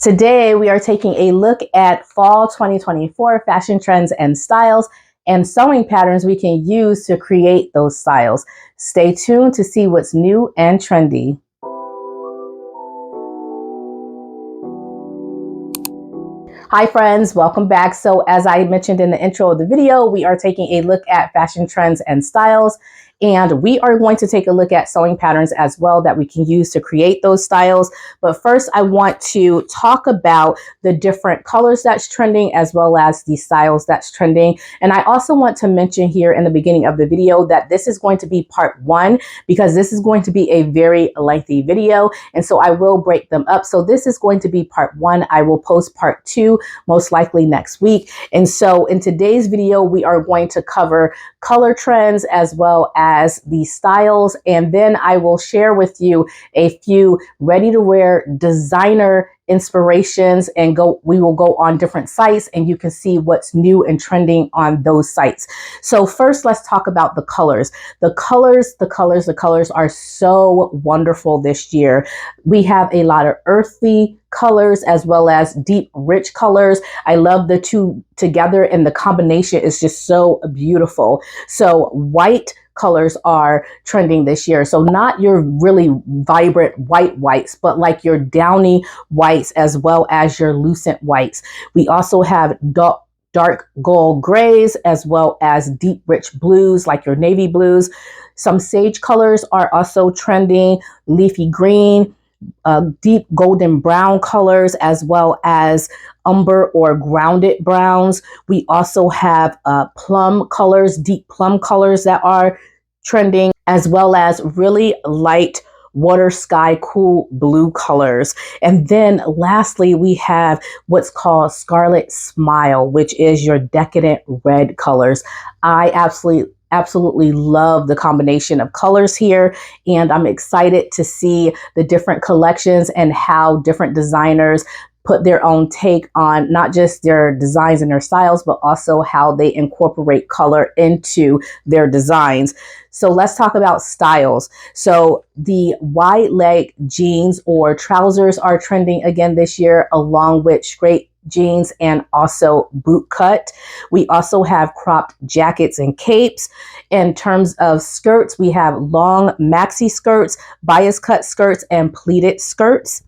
Today, we are taking a look at fall 2024 fashion trends and styles and sewing patterns we can use to create those styles. Stay tuned to see what's new and trendy. Hi friends, welcome back. So as I mentioned in the intro of the video, we are taking a look at fashion trends and styles. And we are going to take a look at sewing patterns as well that we can use to create those styles. But first, I want to talk about the different colors that's trending as well as the styles that's trending. And I also want to mention here in the beginning of the video that this is going to be part one because this is going to be a very lengthy video. And so I will break them up. So this is going to be part one. I will post part two most likely next week. And so in today's video, we are going to cover color trends as well as the styles, and then I will share with you a few ready to wear designer inspirations, and we will go on different sites and you can see what's new and trending on those sites. So first, let's talk about the colors. The colors are so wonderful this year. We have a lot of earthy colors as well as deep, rich colors. I love the two together and the combination is just so beautiful. So white colors are trending this year. So not your really vibrant whites, but like your downy whites as well as your lucent whites. We also have dark gold grays as well as deep rich blues like your navy blues. Some sage colors are also trending, leafy green, deep golden brown colors as well as umber or grounded browns. We also have plum colors, deep plum colors that are trending, as well as really light water sky cool blue colors. And then lastly, we have what's called Scarlet Smile, which is your decadent red colors. I absolutely love the combination of colors here, and I'm excited to see the different collections and how different designers put their own take on not just their designs and their styles, but also how they incorporate color into their designs. So let's talk about styles. So the wide leg jeans or trousers are trending again this year, along with straight jeans and also boot cut. We also have cropped jackets and capes. In terms of skirts, we have long maxi skirts, bias cut skirts, and pleated skirts.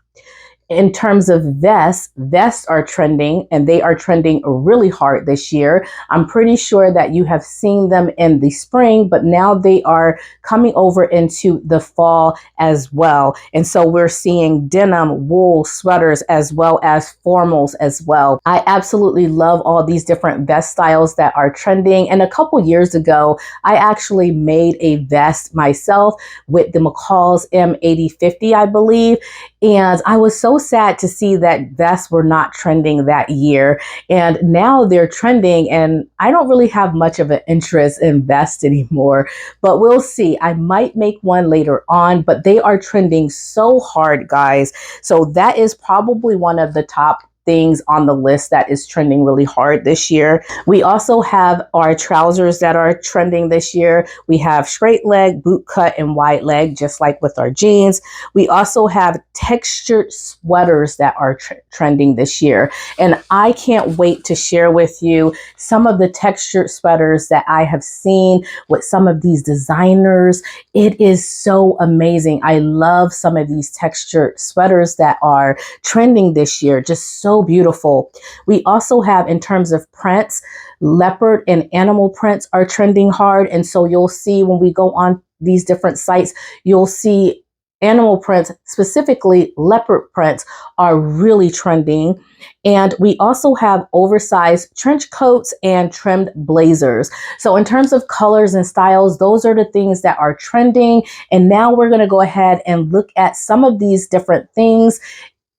In terms of vests are trending, and they are trending really hard this year. I'm pretty sure that you have seen them in the spring, but now they are coming over into the fall as well. And so we're seeing denim, wool, sweaters, as well as formals as well. I absolutely love all these different vest styles that are trending. And a couple years ago, I actually made a vest myself with the McCall's M8050, I believe. And I was so sad to see that vests were not trending that year. And now they're trending, and I don't really have much of an interest in vests anymore, but we'll see. I might make one later on, but they are trending so hard, guys. So that is probably one of the top things on the list that is trending really hard this year. We also have our trousers that are trending this year. We have straight leg, boot cut, and wide leg, just like with our jeans. We also have textured sweaters that are trending this year. And I can't wait to share with you some of the textured sweaters that I have seen with some of these designers. It is so amazing. I love some of these textured sweaters that are trending this year. Just so beautiful. We also have, in terms of prints, leopard and animal prints are trending hard. And so you'll see when we go on these different sites, you'll see animal prints, specifically leopard prints, are really trending. And we also have oversized trench coats and trimmed blazers. So in terms of colors and styles, those are the things that are trending. And now we're going to go ahead and look at some of these different things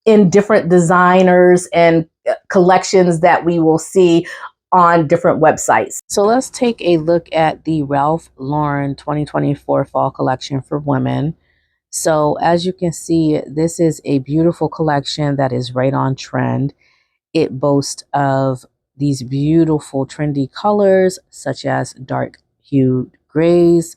in different designers and collections that we will see on different websites. So let's take a look at the Ralph Lauren 2024 fall collection for women. So as you can see, this is a beautiful collection that is right on trend. It boasts of these beautiful trendy colors such as dark hued grays,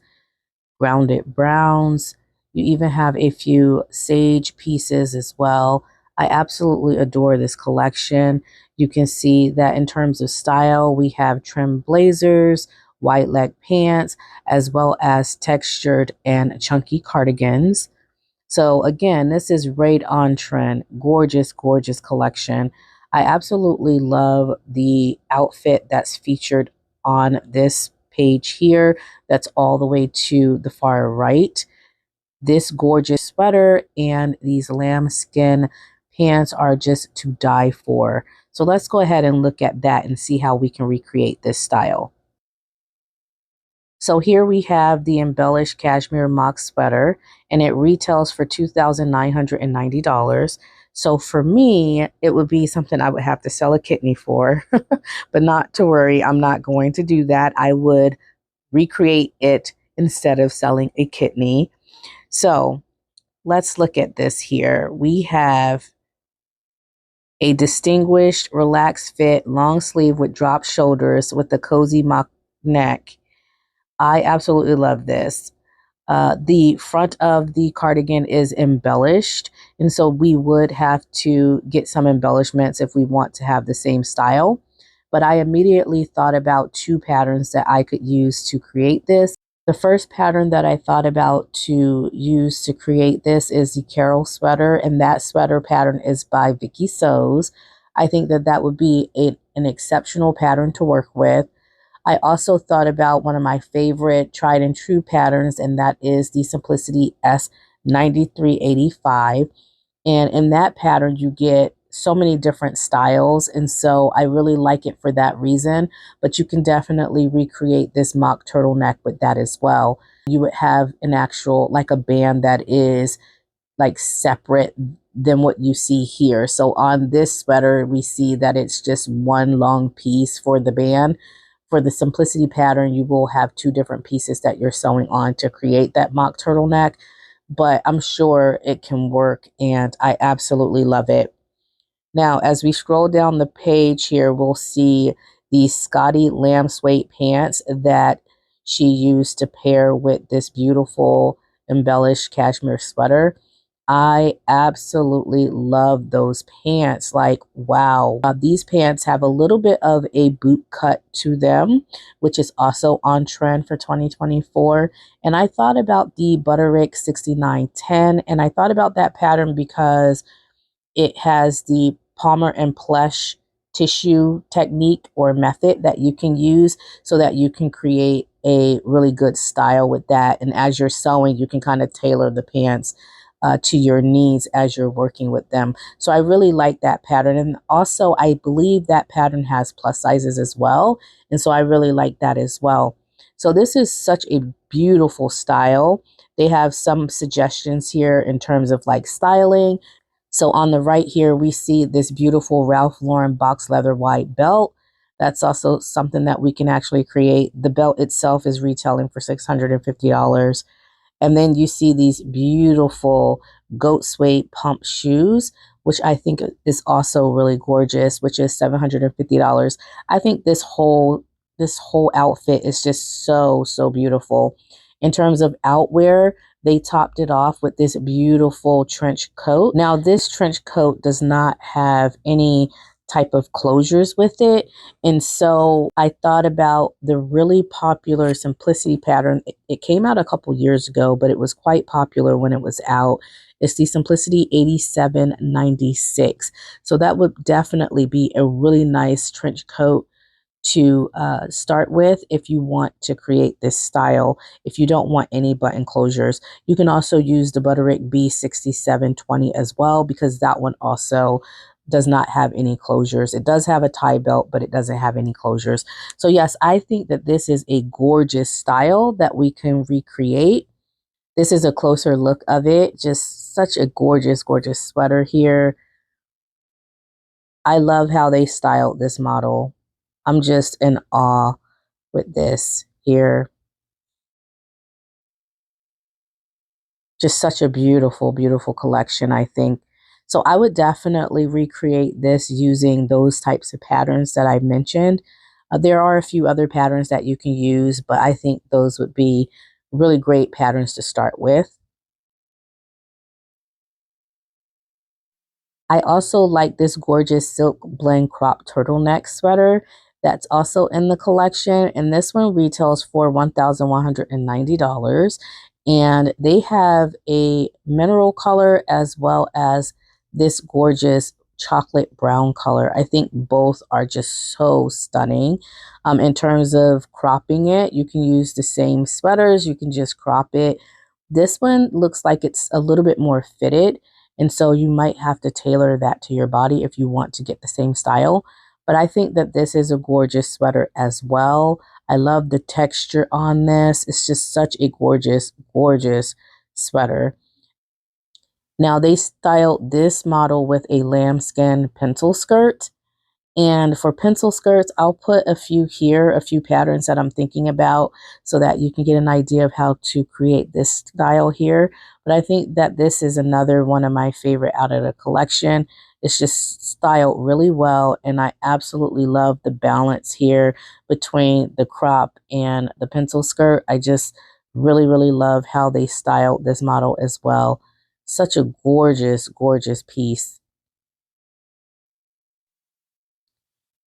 grounded browns. You even have a few sage pieces as well. I absolutely adore this collection. You can see that in terms of style, we have trim blazers, wide leg pants, as well as textured and chunky cardigans. So again, this is right on trend. Gorgeous, gorgeous collection. I absolutely love the outfit that's featured on this page here. That's all the way to the far right. This gorgeous sweater and these lambskin pants are just to die for. So let's go ahead and look at that and see how we can recreate this style. So here we have the embellished cashmere mock sweater, and it retails for $2,990. So for me, it would be something I would have to sell a kidney for, but not to worry, I'm not going to do that. I would recreate it instead of selling a kidney. So let's look at this here. We have a distinguished, relaxed fit, long sleeve with drop shoulders with a cozy mock neck. I absolutely love this. The front of the cardigan is embellished, and so we would have to get some embellishments if we want to have the same style. But I immediately thought about two patterns that I could use to create this. The first pattern that I thought about to use to create this is the Carol sweater, and that sweater pattern is by Viki Sews. I think that that would be an exceptional pattern to work with. I also thought about one of my favorite tried and true patterns, and that is the Simplicity S9385. And in that pattern, you get so many different styles. And so I really like it for that reason. But you can definitely recreate this mock turtleneck with that as well. You would have an actual, like a band that is like separate than what you see here. So on this sweater, we see that it's just one long piece for the band. For the Simplicity pattern, you will have two different pieces that you're sewing on to create that mock turtleneck, but I'm sure it can work and I absolutely love it. Now, as we scroll down the page here, we'll see the Scotty lamb suede pants that she used to pair with this beautiful embellished cashmere sweater. I absolutely love those pants. Like, wow. These pants have a little bit of a boot cut to them, which is also on trend for 2024. And I thought about the Butterick 6910, and I thought about that pattern because it has the Palmer and Plush tissue technique or method that you can use so that you can create a really good style with that. And as you're sewing, you can kind of tailor the pants to your needs as you're working with them. So I really like that pattern. And also, I believe that pattern has plus sizes as well. And so I really like that as well. So this is such a beautiful style. They have some suggestions here in terms of like styling. So on the right here, we see this beautiful Ralph Lauren box leather white belt. That's also something that we can actually create. The belt itself is retailing for $650. And then you see these beautiful goat suede pump shoes, which I think is also really gorgeous, which is $750. I think this whole outfit is just so beautiful. In terms of outwear, they topped it off with this beautiful trench coat. Now, this trench coat does not have any type of closures with it. And so I thought about the really popular Simplicity pattern. It came out a couple years ago, but it was quite popular when it was out. It's the Simplicity 8796. So that would definitely be a really nice trench coat to start with if you want to create this style. If you don't want any button closures, you can also use the Butterick B6720 as well, because that one also does not have any closures. It does have a tie belt, but it doesn't have any closures. So yes, I think that this is a gorgeous style that we can recreate. This is a closer look of it. Just such a gorgeous, gorgeous sweater here. I love how they styled this model. I'm just in awe with this here. Just such a beautiful, beautiful collection, I think. So I would definitely recreate this using those types of patterns that I mentioned. There are a few other patterns that you can use, but I think those would be really great patterns to start with. I also like this gorgeous silk blend crop turtleneck sweater that's also in the collection. And this one retails for $1,190. And they have a mineral color as well as this gorgeous chocolate brown color. I think both are just so stunning. In terms of cropping it, you can use the same sweaters. You can just crop it. This one looks like it's a little bit more fitted. And so you might have to tailor that to your body if you want to get the same style. But I think that this is a gorgeous sweater as well. I love the texture on this. It's just such a gorgeous, gorgeous sweater. Now they styled this model with a lambskin pencil skirt. And for pencil skirts, I'll put a few here, a few patterns that I'm thinking about so that you can get an idea of how to create this style here. But I think that this is another one of my favorite out of the collection. It's just styled really well, and I absolutely love the balance here between the crop and the pencil skirt. I just really, really love how they styled this model as well. Such a gorgeous, gorgeous piece.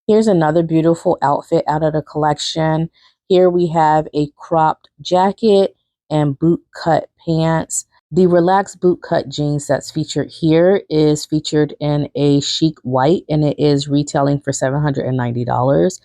Here's another beautiful outfit out of the collection. Here we have a cropped jacket and boot cut pants. The relaxed boot cut jeans that's featured here is featured in a chic white, and it is retailing for $790.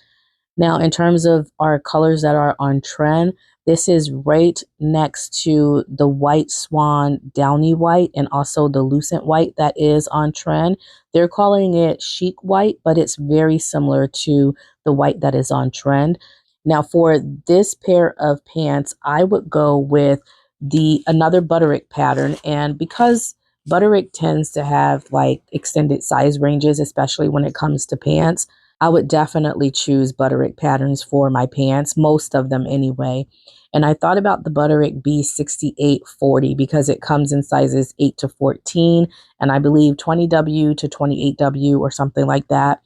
Now, in terms of our colors that are on trend, this is right next to the white swan downy white and also the lucent white that is on trend. They're calling it chic white, but it's very similar to the white that is on trend. Now, for this pair of pants, I would go with another Butterick pattern. And because Butterick tends to have like extended size ranges, especially when it comes to pants, I would definitely choose Butterick patterns for my pants, most of them anyway. And I thought about the Butterick B6840 because it comes in sizes 8 to 14 and I believe 20W to 28W or something like that.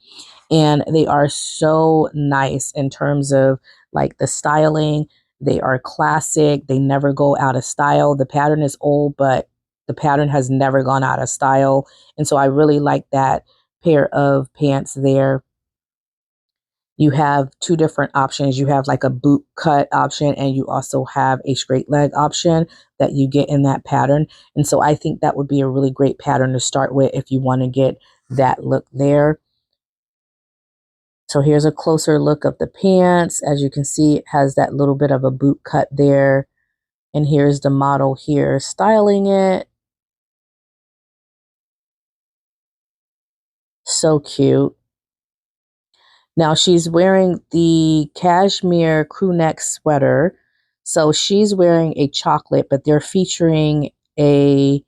And they are so nice in terms of like the styling. They are classic. They never go out of style. The pattern is old, but the pattern has never gone out of style. And so I really like that pair of pants there. You have two different options. You have like a boot cut option and you also have a straight leg option that you get in that pattern. And so I think that would be a really great pattern to start with if you want to get that look there. So here's a closer look of the pants. As you can see, it has that little bit of a boot cut there. And here's the model here styling it. So cute. Now she's wearing the cashmere crew neck sweater. So she's wearing a chocolate, but they're featuring a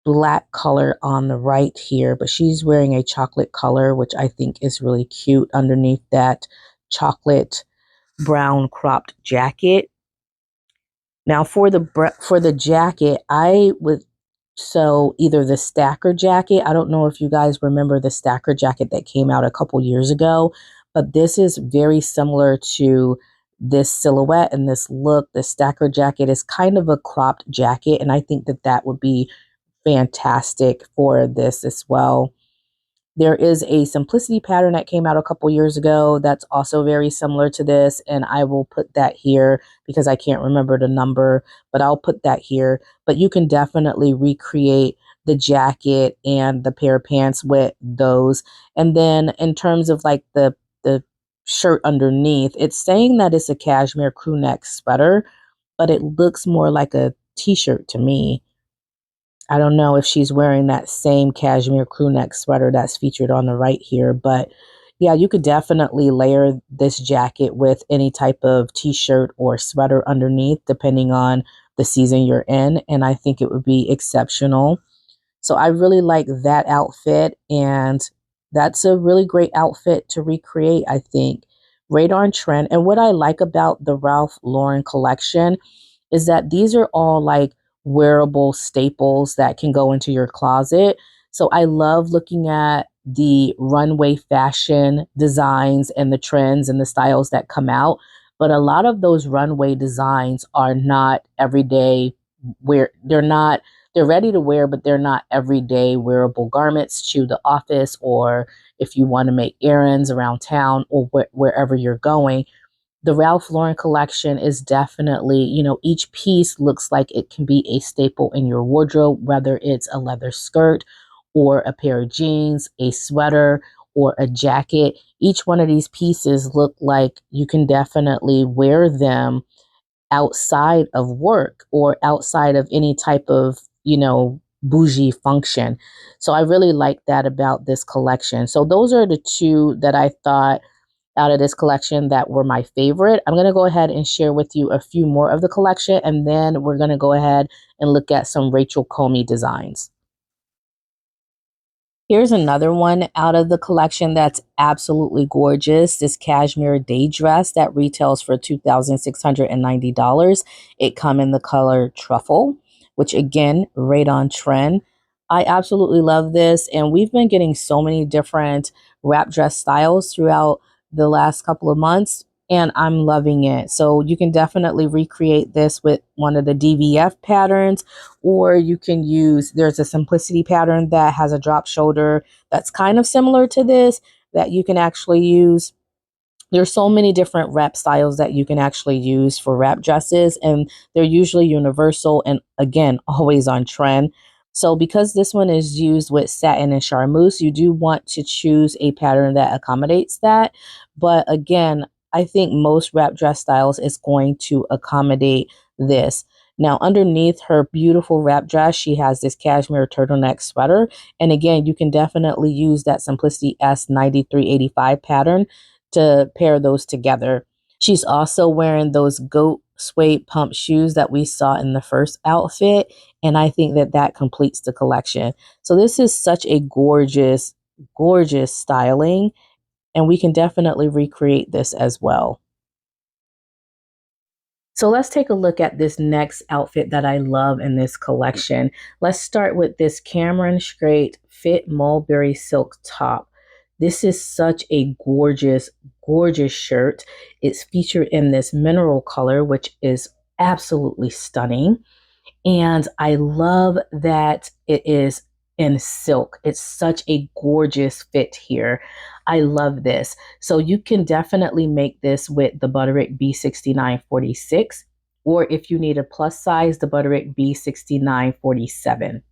black color on the right here, but she's wearing a chocolate color, which I think is really cute underneath that chocolate brown cropped jacket. Now for the jacket, I would sew either the stacker jacket. I don't know if you guys remember the stacker jacket that came out a couple years ago, but this is very similar to this silhouette and this look. The stacker jacket is kind of a cropped jacket, and I think that that would be fantastic for this as well. There is a simplicity pattern that came out a couple years ago that's also very similar to this, and I will put that here because I can't remember the number, but I'll put that here. But you can definitely recreate the jacket and the pair of pants with those. And then in terms of like the shirt underneath, it's saying that it's a cashmere crew neck sweater, but it looks more like a t-shirt to me. I don't know if she's wearing that same cashmere crew neck sweater that's featured on the right here, but yeah, you could definitely layer this jacket with any type of t-shirt or sweater underneath, depending on the season you're in, and I think it would be exceptional. So I really like that outfit, and that's a really great outfit to recreate, I think. Right on trend. And what I like about the Ralph Lauren collection is that these are all like wearable staples that can go into your closet. So I love looking at the runway fashion designs and the trends and the styles that come out. But a lot of those runway designs are not everyday, where they're not they're ready to wear, but they're not everyday wearable garments to the office, or if you want to make errands around town, or wherever you're going. The Ralph Lauren collection is definitely, you know, each piece looks like it can be a staple in your wardrobe, whether it's a leather skirt or a pair of jeans, a sweater, or a jacket. Each one of these pieces look like you can definitely wear them outside of work or outside of any type of, you know, bougie function. So I really like that about this collection. So those are the two that I thought out of this collection that were my favorite. I'm going to go ahead and share with you a few more of the collection, and then we're going to go ahead and look at some Rachel Comey designs. Here's another one out of the collection that's absolutely gorgeous. This cashmere day dress that retails for $2,690. It come in the color truffle, which again, right on trend. I absolutely love this, and we've been getting so many different wrap dress styles throughout the last couple of months, and I'm loving it. So you can definitely recreate this with one of the DVF patterns, or you can use, there's a simplicity pattern that has a drop shoulder that's kind of similar to this that you can actually use. There's so many different wrap styles that you can actually use for wrap dresses, and they're usually universal and again, always on trend. So because this one is used with satin and charmeuse, you do want to choose a pattern that accommodates that. But again, I think most wrap dress styles is going to accommodate this. Now, underneath her beautiful wrap dress, she has this cashmere turtleneck sweater. And again, you can definitely use that Simplicity S9385 pattern to pair those together. She's also wearing those goat suede pump shoes that we saw in the first outfit, and I think that that completes the collection. So this is such a gorgeous, gorgeous styling, and we can definitely recreate this as well. So let's take a look at this next outfit that I love in this collection. Let's start with this Cameron Straight Fit Mulberry Silk top. This is such a gorgeous, gorgeous shirt. It's featured in this mineral color, which is absolutely stunning. And I love that it is in silk. It's such a gorgeous fit here. I love this. So you can definitely make this with the Butterick B6946, or if you need a plus size, the Butterick B6947.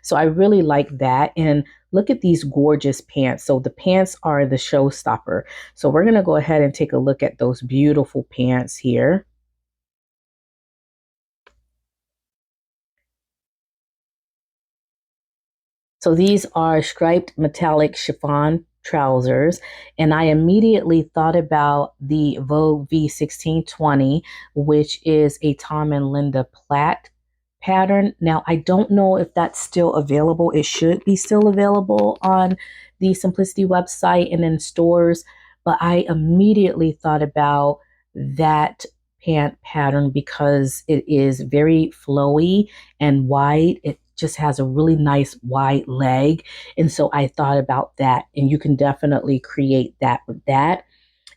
So I really like that. And look at these gorgeous pants. So the pants are the showstopper. So we're going to go ahead and take a look at those beautiful pants here. So these are striped metallic chiffon trousers, and I immediately thought about the Vogue V1620, which is a Tom and Linda Platt pattern. Now, I don't know if that's still available. It should be still available on the Simplicity website and in stores, but I immediately thought about that pant pattern because it is very flowy and wide. It just has a really nice wide leg. And so I thought about that, and you can definitely create that with that.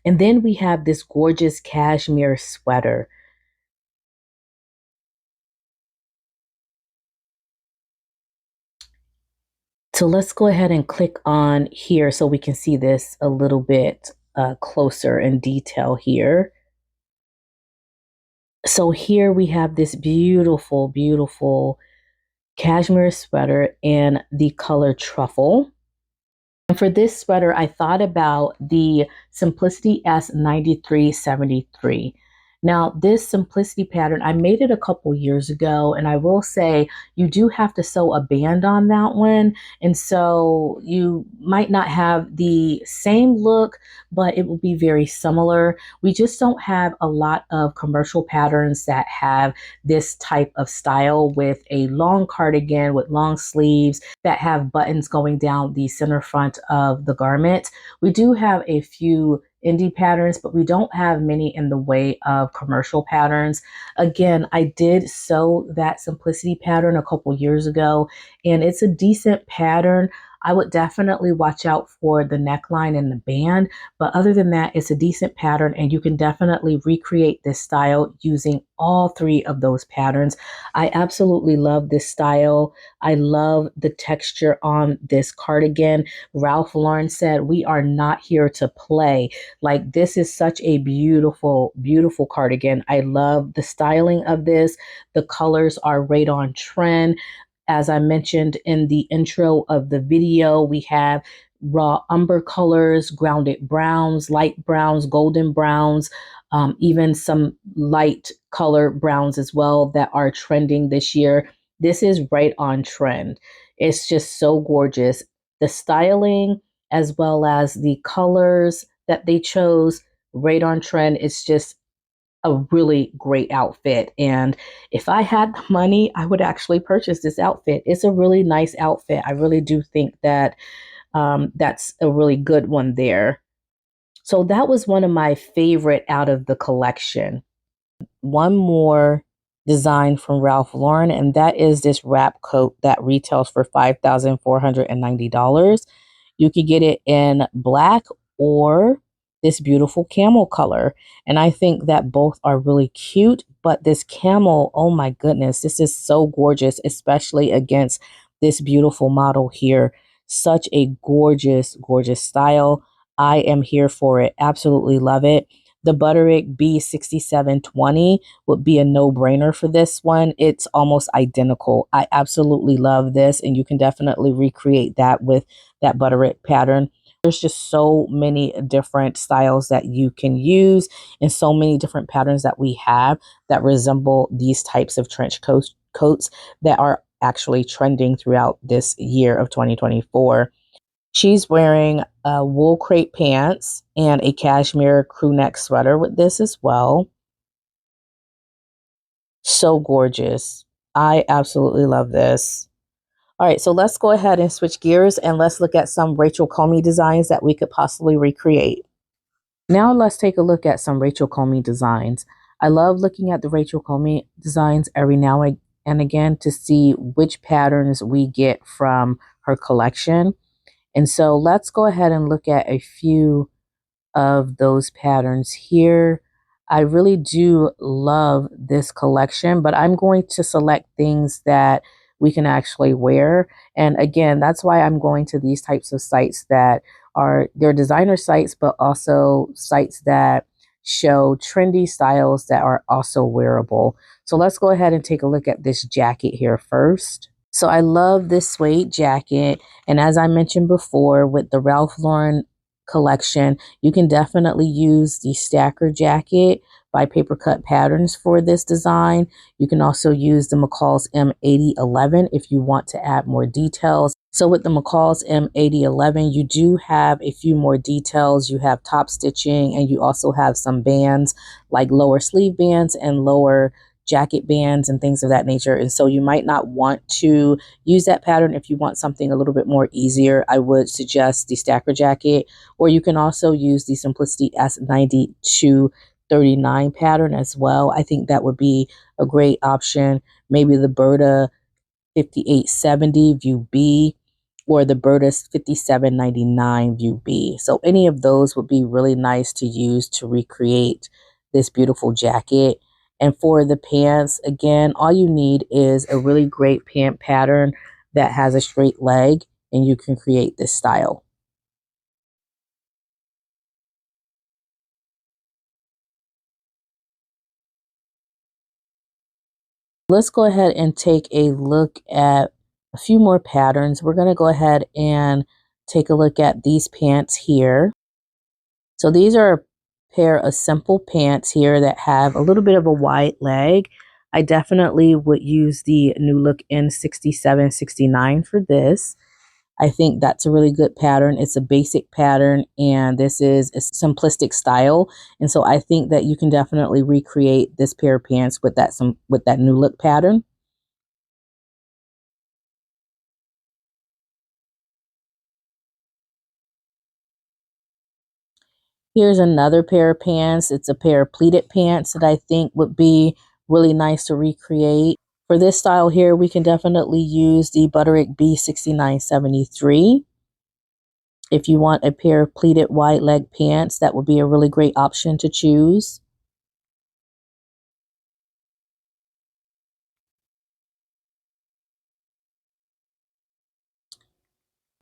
And then we have this gorgeous cashmere sweater. So let's go ahead and click on here so we can see this a little bit closer in detail here. So here we have this beautiful, beautiful cashmere sweater in the color truffle. And for this sweater, I thought about the Simplicity S9373. Now, this Simplicity pattern, I made it a couple years ago, and I will say you do have to sew a band on that one. And so you might not have the same look, but it will be very similar. We just don't have a lot of commercial patterns that have this type of style with a long cardigan with long sleeves that have buttons going down the center front of the garment. We do have a few indie patterns, but we don't have many in the way of commercial patterns. Again, I did sew that Simplicity pattern a couple years ago, and it's a decent pattern. I would definitely watch out for the neckline and the band. But other than that, it's a decent pattern and you can definitely recreate this style using all three of those patterns. I absolutely love this style. I love the texture on this cardigan. Ralph Lauren said, "We are not here to play." Like, this is such a beautiful, beautiful cardigan. I love the styling of this. The colors are right on trend. As I mentioned in the intro of the video, we have raw umber colors, grounded browns, light browns, golden browns, even some light color browns as well that are trending this year. This is right on trend. It's just so gorgeous. The styling as well as the colors that they chose, right on trend. It's just a really great outfit. And if I had the money, I would actually purchase this outfit. It's a really nice outfit. I really do think that that's a really good one there. So that was one of my favorite out of the collection. One more design from Ralph Lauren, and that is this wrap coat that retails for $5,490. You could get it in black or this beautiful camel color. And I think that both are really cute, but this camel, oh my goodness, this is so gorgeous, especially against this beautiful model here. Such a gorgeous, gorgeous style. I am here for it. Absolutely love it. The Butterick B6720 would be a no-brainer for this one. It's almost identical. I absolutely love this, and you can definitely recreate that with that Butterick pattern. There's just so many different styles that you can use and so many different patterns that we have that resemble these types of trench coats that are actually trending throughout this year of 2024. She's wearing wool crepe pants and a cashmere crew neck sweater with this as well. So gorgeous. I absolutely love this. All right, so let's go ahead and switch gears and let's look at some Rachel Comey designs that we could possibly recreate. Now let's take a look at some Rachel Comey designs. I love looking at the Rachel Comey designs every now and again to see which patterns we get from her collection. And so let's go ahead and look at a few of those patterns here. I really do love this collection, but I'm going to select things that we can actually wear. And again, that's why I'm going to these types of sites that are, they're designer sites, but also sites that show trendy styles that are also wearable. So let's go ahead and take a look at this jacket here first. So I love this suede jacket. And as I mentioned before, with the Ralph Lauren collection, you can definitely use the stacker jacket by Papercut Patterns for this design. You can also use the McCall's M8011 if you want to add more details. So with the McCall's M8011, you do have a few more details. You have top stitching and you also have some bands like lower sleeve bands and lower jacket bands and things of that nature. And so you might not want to use that pattern. If you want something a little bit more easier, I would suggest the stacker jacket, or you can also use the Simplicity S9239 pattern as well. I think that would be a great option. Maybe the Burda 5870 view B or the Burda 5799 view B. So any of those would be really nice to use to recreate this beautiful jacket. And for the pants, again, all you need is a really great pant pattern that has a straight leg, and you can create this style. Let's go ahead and take a look at a few more patterns. We're going to go ahead and take a look at these pants here. So these are a pair of simple pants here that have a little bit of a wide leg. I definitely would use the new Look N6769 for this. I think that's a really good pattern. It's a basic pattern and this is a simplistic style. And so I think that you can definitely recreate this pair of pants with that new look pattern. Here's another pair of pants. It's a pair of pleated pants that I think would be really nice to recreate. For this style here, we can definitely use the Butterick B6973. If you want a pair of pleated wide leg pants, that would be a really great option to choose.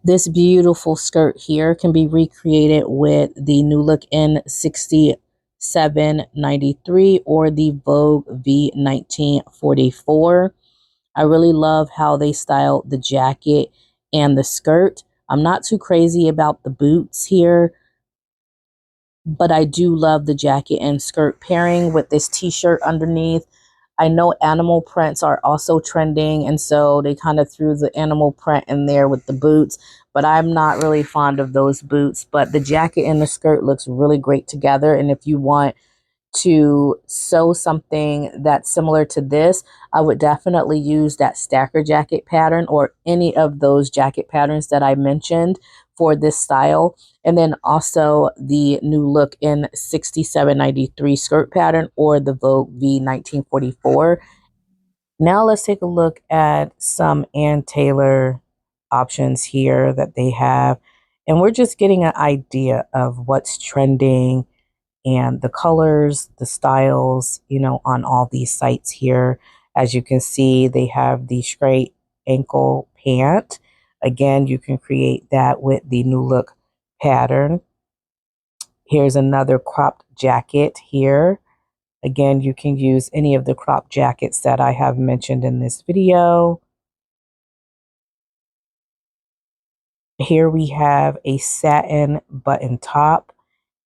This beautiful skirt here can be recreated with the new Look N6793 or the Vogue V1944. I really love how they styled the jacket and the skirt. I'm not too crazy about the boots here, but I do love the jacket and skirt pairing with this t-shirt underneath. I know animal prints are also trending, and so they kind of threw the animal print in there with the boots, but I'm not really fond of those boots. But the jacket and the skirt looks really great together, and if you want to sew something that's similar to this, I would definitely use that stacker jacket pattern or any of those jacket patterns that I mentioned for this style. And then also the new Look N6793 skirt pattern or the Vogue V1944. Now let's take a look at some Ann Taylor options here that they have. And we're just getting an idea of what's trending and the colors, the styles, you know, on all these sites here. As you can see, they have the straight ankle pant. Again, you can create that with the new look pattern. Here's another cropped jacket here. Again, you can use any of the cropped jackets that I have mentioned in this video. Here we have a satin button top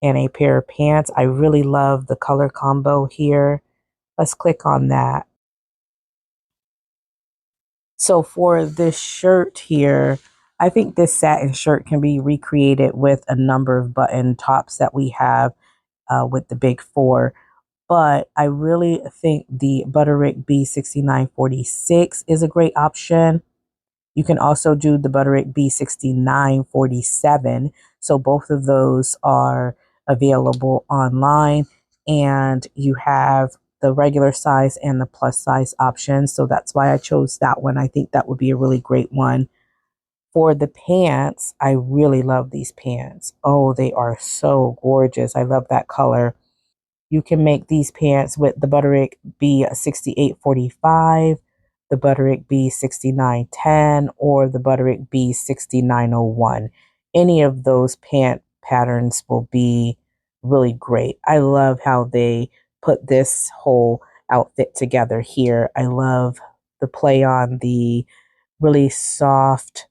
and a pair of pants. I really love the color combo here. Let's click on that. So for this shirt here, I think this satin shirt can be recreated with a number of button tops that we have with the big four. But I really think the Butterick B6946 is a great option. You can also do the Butterick B6947. So both of those are available online, and you have the regular size and the plus size options. So that's why I chose that one. I think that would be a really great one. For the pants, I really love these pants. Oh, they are so gorgeous. I love that color. You can make these pants with the Butterick B6845, the Butterick B6910, or the Butterick B6901. Any of those pant patterns will be really great. I love how they put this whole outfit together here. I love the play on the really soft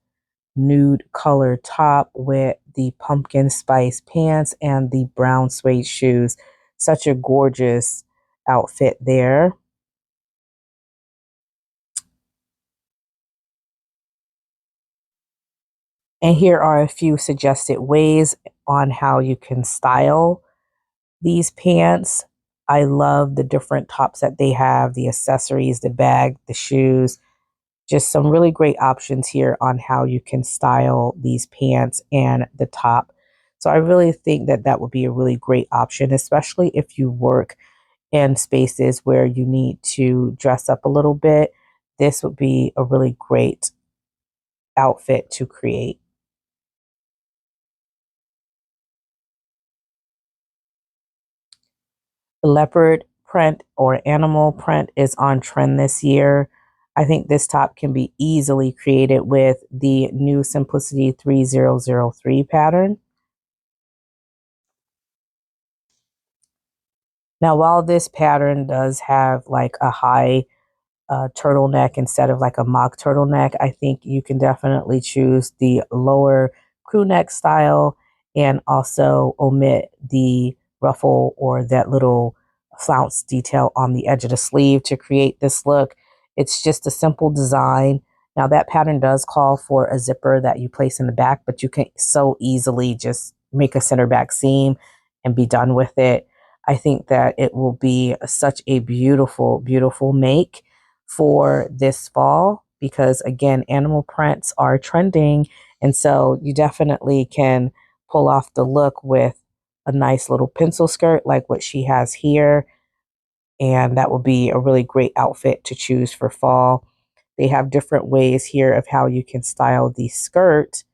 nude color top with the pumpkin spice pants and the brown suede shoes. Such a gorgeous outfit there. And here are a few suggested ways on how you can style these pants. I love the different tops that they have, the accessories, the bag, the shoes. Just some really great options here on how you can style these pants and the top. So I really think that that would be a really great option, especially if you work in spaces where you need to dress up a little bit. This would be a really great outfit to create. The leopard print or animal print is on trend this year. I think this top can be easily created with the new Simplicity 3003 pattern. Now, while this pattern does have like a high turtleneck instead of like a mock turtleneck, I think you can definitely choose the lower crew neck style and also omit the ruffle or that little flounce detail on the edge of the sleeve to create this look. It's just a simple design. Now that pattern does call for a zipper that you place in the back, but you can so easily just make a center back seam and be done with it. I think that it will be such a beautiful, beautiful make for this fall because again, animal prints are trending. And so you definitely can pull off the look with a nice little pencil skirt like what she has here. And that will be a really great outfit to choose for fall. They have different ways here of how you can style the skirt.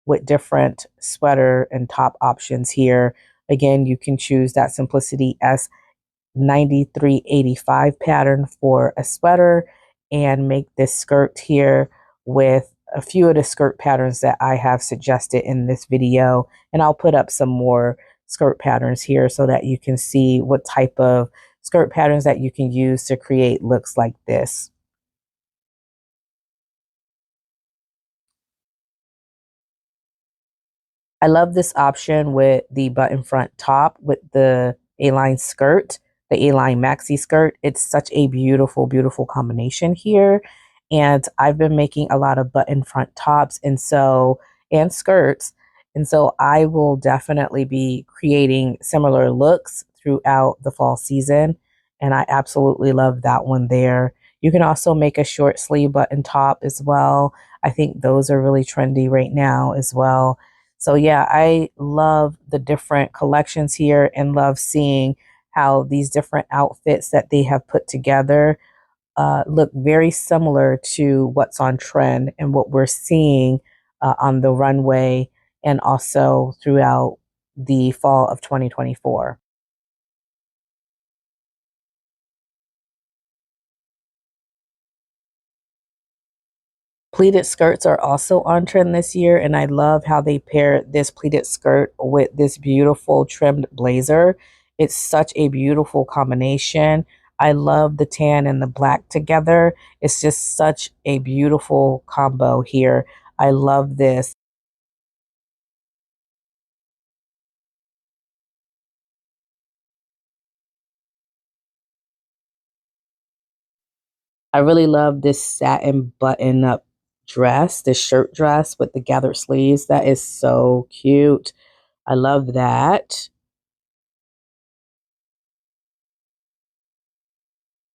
with different sweater and top options here. Again, you can choose that Simplicity S9385 pattern for a sweater and make this skirt here with a few of the skirt patterns that I have suggested in this video. And I'll put up some more skirt patterns here so that you can see what type of skirt patterns that you can use to create looks like this. I love this option with the button front top with the A-line skirt, the A-line maxi skirt. It's such a beautiful, beautiful combination here. And I've been making a lot of button front tops and skirts. And so I will definitely be creating similar looks throughout the fall season. And I absolutely love that one there. You can also make a short sleeve button top as well. I think those are really trendy right now as well. So yeah, I love the different collections here and love seeing how these different outfits that they have put together look very similar to what's on trend and what we're seeing on the runway and also throughout the fall of 2024. Pleated skirts are also on trend this year, and I love how they pair this pleated skirt with this beautiful trimmed blazer. It's such a beautiful combination. I love the tan and the black together. It's just such a beautiful combo here. I love this. I really love this satin button up dress, this shirt dress with the gathered sleeves. That is so cute. I love that.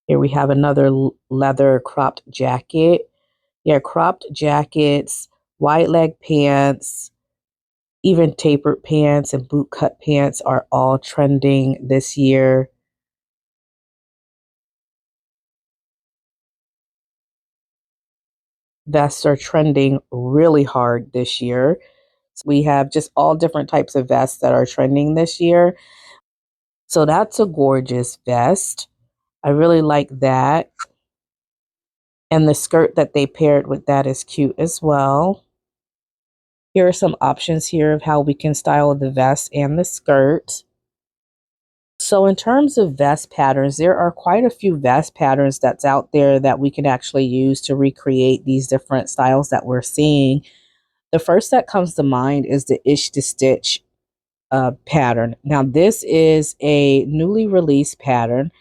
Here we have another leather cropped jacket. Yeah, cropped jackets, wide leg pants, even tapered pants and boot cut pants are all trending this year. Vests are trending really hard this year. We have just all different types of vests that are trending this year. So that's a gorgeous vest. I really like that. And the skirt that they paired with that is cute as well. Here are some options here of how we can style the vest and the skirt. So in terms of vest patterns, there are quite a few vest patterns that's out there that we can actually use to recreate these different styles that we're seeing. The first that comes to mind is the Itch to Stitch pattern. Now this is a newly released pattern.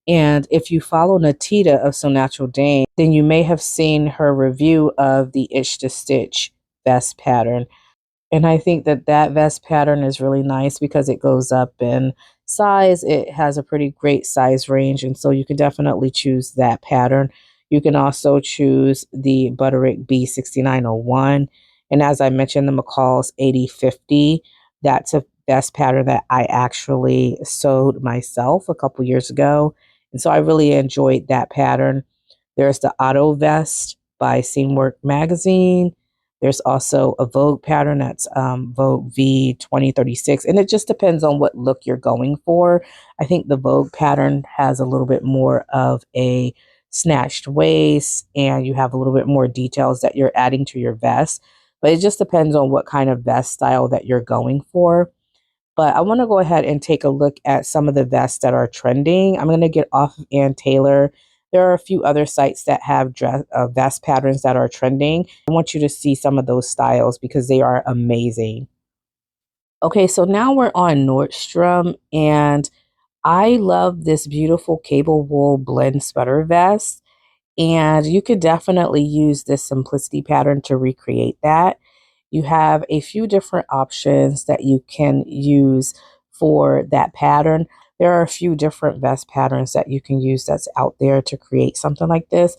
And if you follow Natita of So Natural Dane, then you may have seen her review of the Itch to Stitch vest pattern. And I think that that vest pattern is really nice because it goes up in size. It has a pretty great size range. And so you can definitely choose that pattern. You can also choose the Butterick B6901. And as I mentioned, the McCall's 8050. That's a vest pattern that I actually sewed myself a couple years ago. And so I really enjoyed that pattern. There's the Otto vest by Seanwork magazine. There's also a Vogue pattern that's Vogue V2036. And it just depends on what look you're going for. I think the Vogue pattern has a little bit more of a snatched waist and you have a little bit more details that you're adding to your vest. But it just depends on what kind of vest style that you're going for. But I want to go ahead and take a look at some of the vests that are trending. I'm going to get off of Ann Taylor. There are a few other sites that have vest patterns that are trending. I want you to see some of those styles because they are amazing. Okay, so now we're on Nordstrom and I love this beautiful cable wool blend sweater vest. And you could definitely use this simplicity pattern to recreate that. You have a few different options that you can use for that pattern. There are a few different vest patterns that you can use that's out there to create something like this.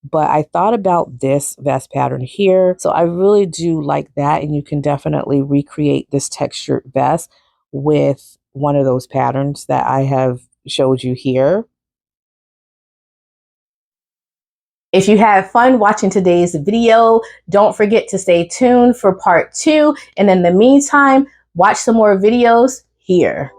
But I thought about this vest pattern here. So I really do like that. And you can definitely recreate this textured vest with one of those patterns that I have showed you here. If you had fun watching today's video, don't forget to stay tuned for part 2. And in the meantime, watch some more videos here.